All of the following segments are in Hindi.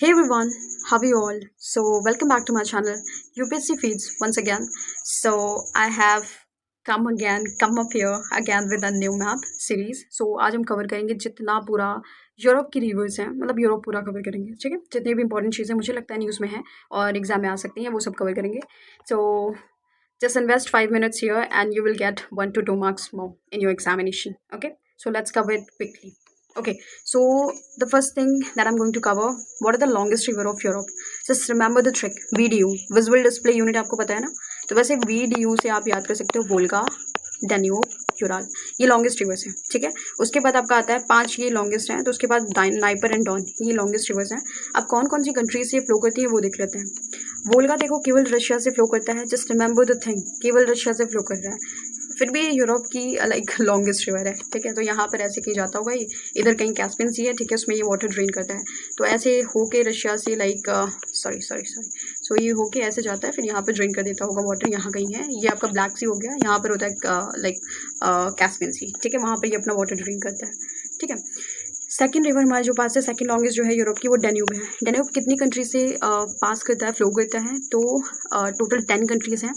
Hey everyone, how are you all? So welcome back to my channel UPSC Feeds once again. So I have come up here again with a new map series. So आज हम कवर करेंगे जितना पूरा यूरोप की रिवर्स हैं, मतलब यूरोप पूरा कवर करेंगे, ठीक है। जितनी भी इंपॉर्टेंट चीज़ें मुझे लगता है न्यूज़ में हैं और एग्जाम में आ सकती हैं, वो सब कवर करेंगे. So just invest 5 minutes here and you will get 1 to 2 marks more in your examination. Okay, so let's cover it quickly. Okay, so the first thing that I'm going to cover, what are the longest river of Europe? Just remember the trick, VDU, Visual Display Unit आपको पता है ना? तो वैसे VDU से आप याद कर सकते हो वोल्गा, डेन्यूब, यूराल, ये लॉन्गेस्ट रिवर्स हैं, ठीक है। उसके बाद आपका आता है 5 ये लॉन्गेस्ट हैं, तो उसके बाद नाइपर एंड डॉन, ये लॉन्गेस्ट रिवर्स हैं। अब कौन कौन सी कंट्रीज से फ्लो करती है वो देख लेते हैं। वोल्गा देखो केवल रशिया से फ्लो करता है, जस्ट रिमेंबर द थिंग, केवल रशिया से फ्लो कर रहा है, फिर भी यूरोप की लाइक लॉन्गेस्ट रिवर है, ठीक है। तो यहाँ पर ऐसे की जाता होगा, ये इधर कहीं कैस्पियन सी है, ठीक है, उसमें ये वाटर ड्रेन करता है, तो ऐसे होके रशिया से लाइक सो ये होके ऐसे जाता है, फिर यहाँ पर ड्रेन कर देता होगा वाटर, यहाँ कहीं है, ये आपका ब्लैक सी हो गया, यहाँ पर होता है लाइक कैस्पियन सी, ठीक है, वहाँ पर ये अपना वाटर ड्रेन करता है, ठीक है। सेकंड रिवर हमारे जो पास है, सेकंड लॉन्गेस्ट जो है यूरोप की, वो डेन्यूब है। डेन्यूब कितनी कंट्री से पास करता है, फ्लो करता है, तो टोटल 10 कंट्रीज़ हैं।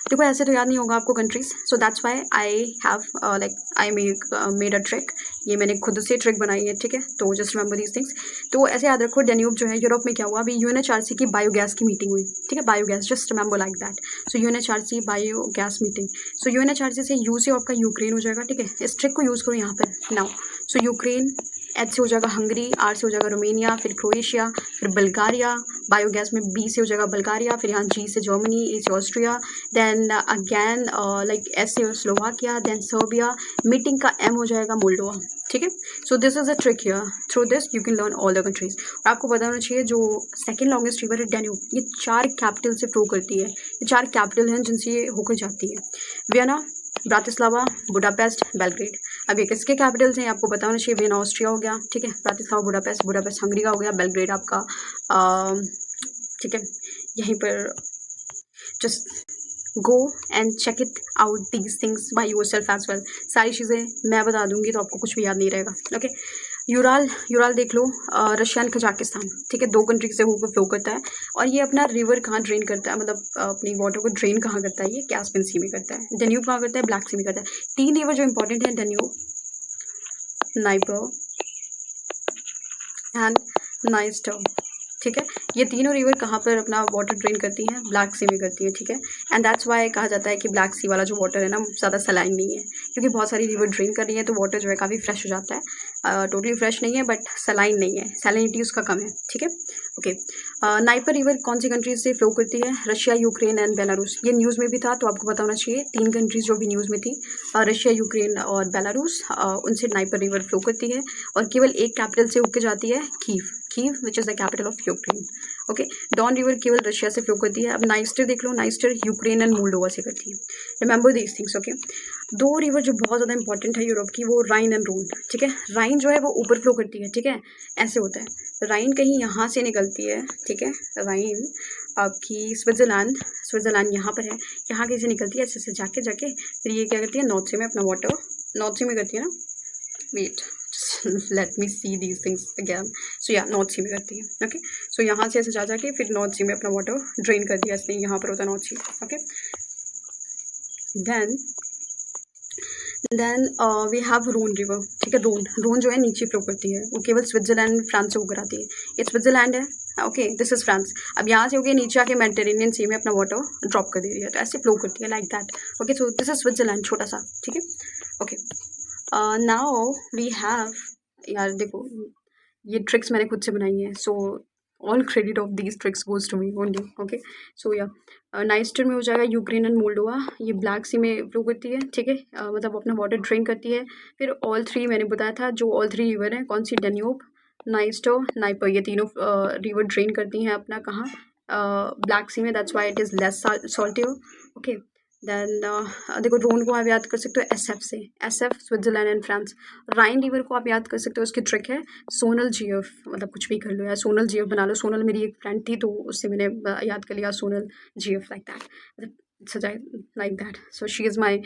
देखो ऐसे तो याद नहीं होगा आपको countries, so that's why I have like I made a trick, ये मैंने खुद से ट्रिक बनाई है, ठीक है। तो जस्ट रिमेंबर दीज थिंग्स। तो ऐसे याद रखो, डेन्यूब जो है यूरोप में क्या हुआ, अभी यूएनएचआरसी की बायोगैस की मीटिंग हुई, ठीक है, biogas, just remember like that. So UNHRC biogas meeting, so UNHRC से यू से आपका यूक्रेन हो जाएगा, ठीक है। इस ट्रिक को यूज़ करो यहाँ पर नाउ। सो यूक्रेन, एच से हो जाएगा हंगरी, आर से हो जाएगा रोमेनिया, फिर क्रोएशिया, फिर बल्गारिया, बायोगैस में बी से हो जाएगा बल्गारिया, फिर यहाँ जी से जर्मनी, ए से Austria, then again like S से स्लोवाकिया, देन सर्बिया, मीटिंग का एम हो जाएगा मोल्डोवा, ठीक है। So this is a trick here, through this you can learn all the countries. और आपको पता होना चाहिए जो सेकेंड लॉन्गेस्ट रिवर है डेन्यूब, ये 4 कैपिटल से फ्लो करती है, ये 4 कैपिटल हैं जिनसे ये होकर जाती है, वियना, ब्रातिस्लावा, बुडापेस्ट, बेलग्रेड। अब ये किसके कैपिटल्स हैं आपको पता होना चाहिए, वियना ऑस्ट्रिया हो गया, ठीक है, ब्रातिस्लावा बुडापेस्ट, बुडापेस्ट हंगरी का हो गया, बेलग्रेड आपका ठीक है। यहीं पर just go and check it out these things by yourself as well. सारी चीज़ें मैं बता दूंगी तो आपको कुछ भी याद नहीं रहेगा, ओके। यूराल देख लो, रशिया एंड कजाकिस्तान, ठीक है, 2 कंट्री से होकर फ्लो करता है, और ये अपना रिवर कहाँ ड्रेन करता है, मतलब अपनी वाटर को ड्रेन कहाँ करता है, ये कैस्पियन सी में करता है। डेन्यूब कहाँ करता है, ब्लैक सी में करता है। 3 रिवर जो इंपॉर्टेंट है, डेन्यूब, नाइपर एंड नाइस्टर, ठीक है। ये तीनों रिवर कहाँ पर अपना वाटर ड्रेन करती हैं, ब्लैक सी में करती है, ठीक है। एंड दैट्स वाई कहा जाता है कि ब्लैक सी वाला जो वाटर है ना, ज़्यादा सलाइन नहीं है, क्योंकि बहुत सारी रिवर ड्रेन कर रही है, तो वाटर जो है काफ़ी फ्रेश हो जाता है, टोटली फ्रेश नहीं है बट सलाइन नहीं है, सैलिनिटी उसका कम है, ठीक है, ओके। नाइपर रिवर कौन सी कंट्रीज से फ्लो करती है, रशिया, यूक्रेन एंड बेलारूस। ये न्यूज़ में भी था तो आपको पता होना चाहिए, 3 कंट्रीज जो भी न्यूज़ में थी, रशिया, यूक्रेन और बेलारूस, उनसे नाइपर रिवर फ्लो करती है, और केवल एक कैपिटल से होकर जाती है, Kyiv which is the capital of Ukraine, okay. Don river केवल रशिया से फ्लो करती है। अब नाइस्टर देख लो, नाइस्टर यूक्रेन एंड मोल्डोवा से करती है, remember these things, okay. 2 river जो बहुत ज़्यादा इंपॉर्टेंट है यूरोप की, वो राइन एंड रोन, ठीक है। राइन जो है वो ऊपर फ्लो करती है, ठीक है, ऐसे होता है, राइन कहीं यहाँ से निकलती है, ठीक है, राइन आपकी स्विट्ज़रलैंड यहाँ पर है, यहाँ कैसे निकलती है, ऐसे ऐसे जाके फिर ये क्या करती है, नॉर्थ से में अपना वाटर, नॉर्थ से में करती है ना, wait let me see these things again. So yeah North Sea में करती है, ओके। सो यहाँ से ऐसे जाके फिर नॉर्थ सी में अपना वाटर ड्रेन कर दिया इसने, यहाँ पर होता है North Sea, okay. Then we have Rhone river, ठीक है। रोन जो है नीचे फ्लो करती है, वो केवल स्विट्जरलैंड फ्रांस से होकर आती है, ये स्विट्जरलैंड है, ओके, दिस इज फ्रांस। अब यहाँ से होकर नीचे आके मेडिटेरेनियन सी में अपना वाटर ड्रॉप कर दे रही है, तो ऐसे फ्लो करती है like that, okay. So this is Switzerland, छोटा सा, ठीक है, ओके। नाउ वी हैव, यार देखो ये ट्रिक्स मैंने खुद से बनाई है, so all credit of these tricks goes to me only, okay. So yeah Dniester में हो जाएगा यूक्रेन एंड मोल्डोवा, ये ब्लैक सी में फ्लो करती है, ठीक है, मतलब अपना वाटर ड्रेन करती है। फिर ऑल 3 मैंने बताया था, जो ऑल 3 रिवर हैं, कौन सी, डेन्यूब, नाइस्टर, नाइपर, ये तीनों रिवर ड्रेन करती हैं अपना कहाँ, ब्लैक सी में, that's why it is less saltier, okay. Then देखो रोन को आप याद कर सकते हो एस एफ से, S F Switzerland and France. Rhine river को आप याद कर सकते हो, उसकी ट्रिक है सोनल जीएफ, मतलब कुछ भी कर लो यार, सोनल जीएफ बना लो, सोनल मेरी एक फ्रेंड थी तो उससे मैंने याद कर लिया, सोनल जीएफ लाइक दैट, मतलब such I like that. So she is my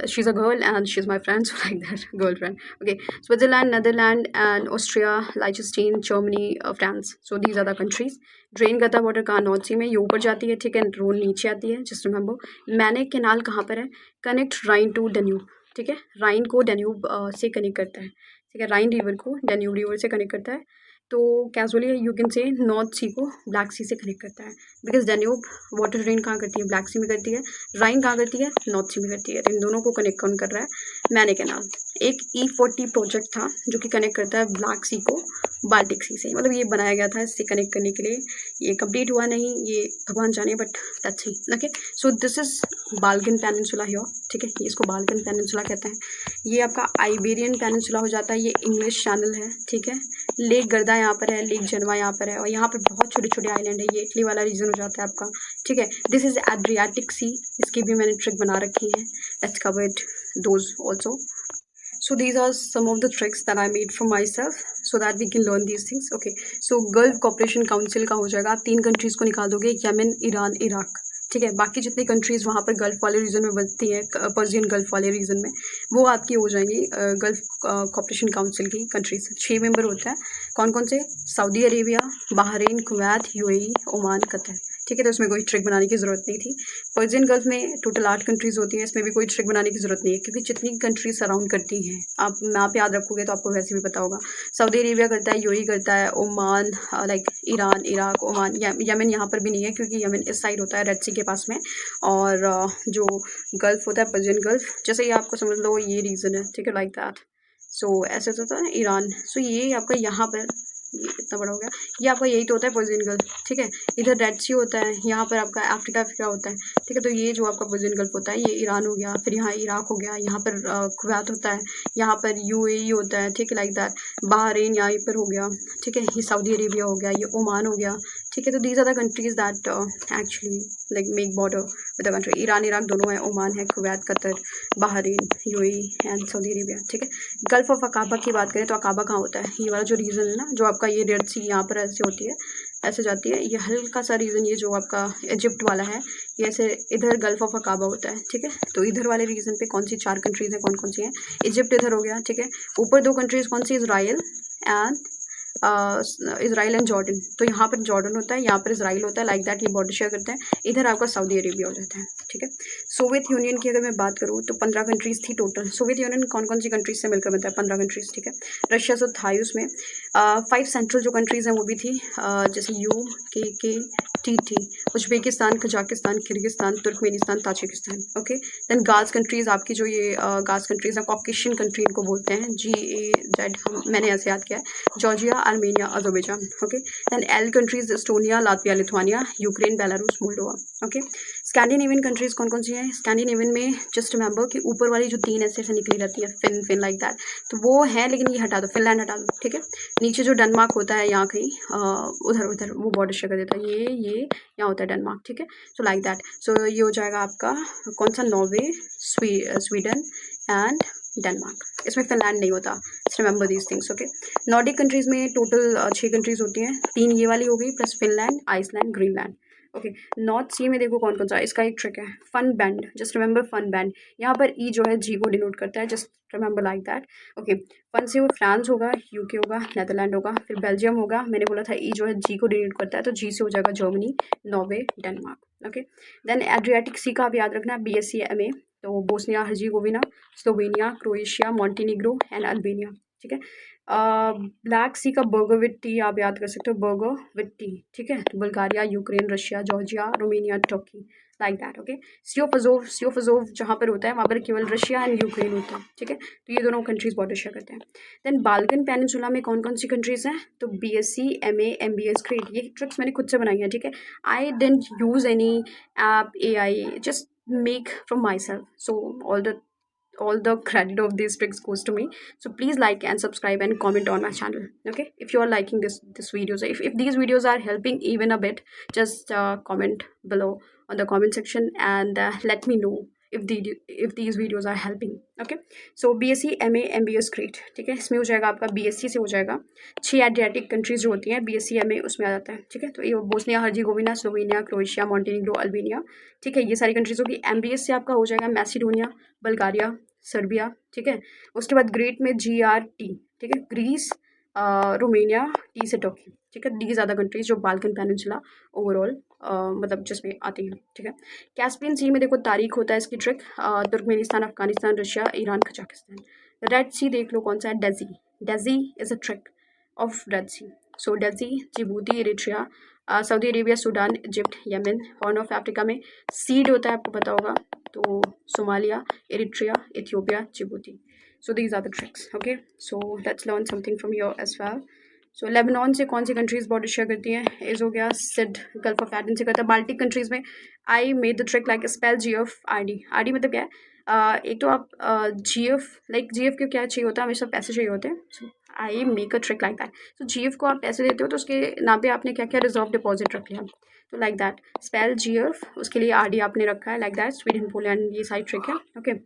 she's a girl and she's my friend, so like that, girlfriend. Okay, Switzerland, Netherlands, and Austria, Liechtenstein, Germany, France. So these are the countries. Drain गता वाटर कहाँ, नॉर्थ सी में, ये ऊपर जाती है, ठीक है, रोन नीचे आती है, जस्ट रिमेंबर। मैने कैनाल कहाँ पर है, कनेक्ट राइन टू डेन्यूब, ठीक है, राइन को डेन्यूब से कनेक्ट करता है, ठीक है, राइन रिवर को डेन्यूब रिवर से कनेक्ट करता है। तो casually you can say North Sea को ब्लैक सी से कनेक्ट करता है, बिकॉज डेन्यूब वाटर ड्रेन कहाँ करती है, ब्लैक सी में करती है, राइन कहाँ करती है, नॉर्थ सी में करती है, तो इन दोनों को कनेक्ट कौन कर रहा है, मैने कैनाल। एक E40 प्रोजेक्ट था जो कि कनेक्ट करता है ब्लैक सी को बाल्टिक सी से, मतलब ये बनाया गया था इससे कनेक्ट करने के लिए, ये कंप्लीट हुआ नहीं, ये भगवान जाने, but that's he. Okay, so this is Balkan peninsula here, ठीक है, ये इसको बाल्कन पेनिनसुला कहते हैं। ये आपका आइबेरियन पेनिनसुला हो जाता है, ये इंग्लिश चैनल है, ठीक है, लेक गर्दा यहाँ पर है, लेक जनवा यहाँ पर है, और यहाँ पर बहुत छोटे छोटे आइलैंड है, ये इटली वाला रीजन हो जाता है आपका, ठीक है। दिस इज एड्रियाटिक सी, इसकी भी मैंने ट्रिक बना रखी है, let's covered those also. So these are some of the tricks that I made for myself so that we can learn these things. Okay, so Gulf Cooperation Council का हो जाएगा, आप 3 कंट्रीज़ को निकाल दोगे, यमन, ईरान, इराक, ठीक है। बाकी जितनी कंट्रीज़ वहाँ पर गल्फ़ वाले रीजन में बनती हैं, पर्शियन गल्फ़ वाले रीजन में, वो आपकी हो जाएंगी गल्फ़ कॉपरेशन काउंसिल की कंट्रीज़। 6 मेंबर होता है, कौन कौन से, Saudi Arabia, Bahrain, Kuwait, UAE, Oman, Qatar, ठीक है। तो इसमें कोई ट्रिक बनाने की ज़रूरत नहीं थी। पर्शियन गल्फ में टोटल 8 कंट्रीज़ होती हैं, इसमें भी कोई ट्रिक बनाने की ज़रूरत नहीं है, क्योंकि जितनी कंट्रीज सराउंड करती हैं, आप मैप याद रखोगे तो आपको वैसे भी पता होगा। सऊदी अरेबिया करता है, यूएई करता है, Oman, like Iran, Iraq, Oman, Yemen यहाँ पर भी नहीं है क्योंकि यमन इस साइड होता है रेड सी के पास में, और जो गल्फ़ होता है पर्शियन गल्फ, जैसे ये आपको समझ लो ये रीज़न है, ठीक है, लाइक दैट। सो ऐसे होता है ईरान। सो ये आपका यहाँ पर, ये इतना बड़ा हो गया, ये आपका यही तो होता है पर्शियन गल्फ, ठीक है। इधर रेड सी होता है, यहाँ पर आपका अफ्रीका होता है, ठीक है। तो ये जो आपका पर्शियन गल्फ होता है, ये ईरान हो गया, फिर यहाँ इराक हो गया, यहाँ पर कुवैत होता है, यहाँ पर यूएई होता है, ठीक है, लाइक दैट। बहरीन यहाँ पर हो गया, ठीक है, ये सऊदी अरेबिया हो गया, ये ओमान हो गया, ठीक है। तो these are the countries that actually like make border with the country. Iran Iraq दोनों है, ओमान है, Kuwait, Qatar, Bahrain, UAE and Saudi Arabia, ठीक है। गल्फ ऑफ अकाबा की बात करें तो अकाबा कहाँ होता है, ये वाला जो रीजन है ना, जो आपका ये रेड सी यहाँ पर ऐसे होती है, ऐसे जाती है, ये हल्का सा रीजन, ये जो आपका इजिप्ट वाला है, ये ऐसे इधर गल्फ ऑफ अकाबा होता है, ठीक है। तो इधर वाले रीजन पे कौन सी 4 कंट्रीज हैं, कौन कौन सी हैं, इजिप्ट इधर हो गया, ठीक है। ऊपर 2 कंट्रीज कौन सी, Israel and Israel and Jordan. तो यहाँ पर जॉर्डन होता है, यहाँ पर इसराइल होता है, लाइक दैट, ये बॉर्डर शेयर करते हैं। इधर आपका सऊदी अरेबिया हो जाता है, ठीक है। सोवियत यूनियन की अगर मैं बात करूँ तो 15 कंट्रीज थी टोटल। सोवियत यूनियन कौन कौन सी कंट्रीज से मिलकर बनता है, 15 कंट्रीज, ठीक है। रशिया से था उसमें 5 सेंट्रल जो कंट्रीज़ हैं वो भी थी, जैसे के थी, Uzbekistan, Kazakhstan, Kyrgyzstan, Turkmenistan, Tajikistan, okay. Then गाज कंट्रीज़ आपकी जो ये गाज कंट्रीज़ हैं, कॉकेशियन कंट्री इनको बोलते हैं, GAZ, मैंने ऐसे याद किया है, Georgia, Armenia, Azerbaijan, okay. Then L countries, Estonia, Latvia, Lithuania, Ukraine, Belarus, Moldova, okay. Scandinavian countries कौन कौन सी हैं, स्कैंडिनेवियन में जस्ट रिमेंबर कि ऊपर वाली जो 3 ऐसे निकली रहती है, फिन लाइक दैट, तो वो है, लेकिन ये हटा दो, फिनलैंड हटा दो, ठीक है। नीचे जो डेनमार्क होता है यहाँ कहीं उधर वो बॉर्डर शेयर कर देता है, ये यहाँ होता है डेनमार्क, ठीक है। सो लाइक दैट, सो ये हो जाएगा आपका कौन सा, नॉर्वे, स्वीडन एंड डेनमार्क। इसमें फिनलैंड नहीं होता, remember these things, okay. Nordic countries में टोटल 6 कंट्रीज़ होती हैं, 3 ये वाली हो गई, plus Finland, Iceland, Greenland, okay. North Sea में देखो कौन कौन सा, इसका एक ट्रिक है, fun band, just remember fun band, यहाँ पर ई जो है जी को डिनोट करता है, just remember like that, okay. फन से वो फ्रांस होगा, यूके होगा, नेदरलैंड होगा, फिर बेल्जियम होगा, मैंने बोला था ई जो है जी को डिनोट करता है, तो जी से हो जाएगा Germany, Norway, Denmark, okay. Then Adriatic Sea का आप याद रखना, BSc MA, तो Bosnia Herzegovina, Slovenia, Croatia, Montenegro and Albania, ठीक है। ब्लैक सी का बर्गर विद टी आप याद कर सकते हो, बर्गर विद टी, ठीक है। Bulgaria, Ukraine, Russia, Georgia, Romania, Turkey, like that, okay. सियोफजोव जहाँ पर होता है वहाँ पर केवल रशिया एंड यूक्रेन होता है, ठीक है। तो ये दोनों कंट्रीज बॉर्डर शेयर करते हैं। देन बाल्कन पेनिनसुला में कौन कौन सी कंट्रीज हैं, तो BSc MA MBS ग्रेड, ये ट्रिक्स मैंने खुद से बनाई हैं, ठीक है। I don't use any app, AI, just make from myself, so all the credit of these tricks goes to me. So please like and subscribe and comment on my channel, okay, if you are liking this videos. If these videos are helping even a bit, just comment below on the comment section and let me know if these videos are helping. Okay, so BSc MA MBS grade, ठीक है, इसमें हो जाएगा आपका BSc से हो जाएगा 6 एड्रियाटिक कंट्रीज जो होती हैं BSc MA उसमें आ जाता है, ठीक है। तो ये Bosnia Herzegovina, Slovenia, Croatia, Montenegro, Albania, ठीक है, ये सारी कंट्रीज होगी। MBS से आपका हो जाएगा मैसिडोनिया, बल्गारिया, सर्बिया, ठीक है। उसके बाद ग्रेट में GRT, ठीक है, ग्रीस, रोमेनिया, टी से टर्की, ठीक है। दीज आर द कंट्रीज जो बाल्कन पेनिनसुला ओवरऑल मतलब जिसमें आती हैं, ठीक है। कैस्पियन सी में देखो तारीख होता है इसकी trick, Turkmenistan, Afghanistan, Russia, Iran, Kazakhstan. Red Sea देख लो कौन सा है, daisy, daisy is a trick of Red Sea. So daisy, Djibouti, Eritrea, Saudi Arabia, Sudan, Egypt, Yemen. Horn of Africa में सीड होता है, आपको पता होगा, तो Somalia, Eritrea, Ethiopia, Djibouti. So these are the tricks. Okay, so let's learn something from here as well. So Lebanon से कौन सी कंट्रीज बॉर्डर शेयर करती हैं, इज हो गया, सिड गल्फ ऑफ एडन से करता है। बाल्टिक कंट्रीज में I made the trick like spell GFRD। RD मतलब क्या है, एक तो आप GF लाइक GF को क्या चाहिए होता है, हमेशा पैसे चाहिए होते हैं। So I make a trick like that. So GF को आप पैसे देते हो तो उसके नाम पे आपने क्या क्या रिजर्व डिपॉजिट रख लिया, तो लाइक दैट स्पेल GF, उसके लिए RD आपने रखा है, लाइक दैट। स्वीडन, पोलैंड, ये सारी ट्रिक है। ओके,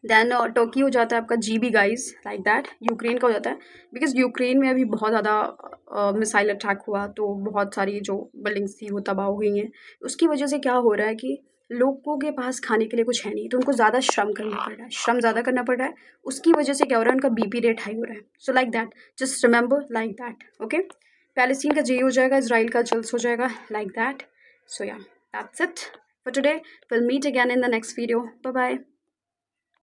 देन टर्की हो जाता है आपका GB guys, like that. Ukraine का हो जाता है बिकॉज यूक्रेन में अभी बहुत ज़्यादा मिसाइल अटैक हुआ, तो बहुत सारी जो बिल्डिंग्स थी वो तबाह हो गई हैं। उसकी वजह से क्या हो रहा है कि लोगों के पास खाने के लिए कुछ है नहीं, तो उनको ज़्यादा श्रम करना पड़ रहा है, श्रम ज़्यादा करना पड़ रहा है। उसकी वजह से क्या हो रहा है, उनका BP रेट हाई हो रहा है। So like that, just remember like that. Okay, Palestine का J हो जाएगा, इसराइल का जल्स हो जाएगा, like that. So yeah that's it for today. Will meet again in the next video. Bye bye.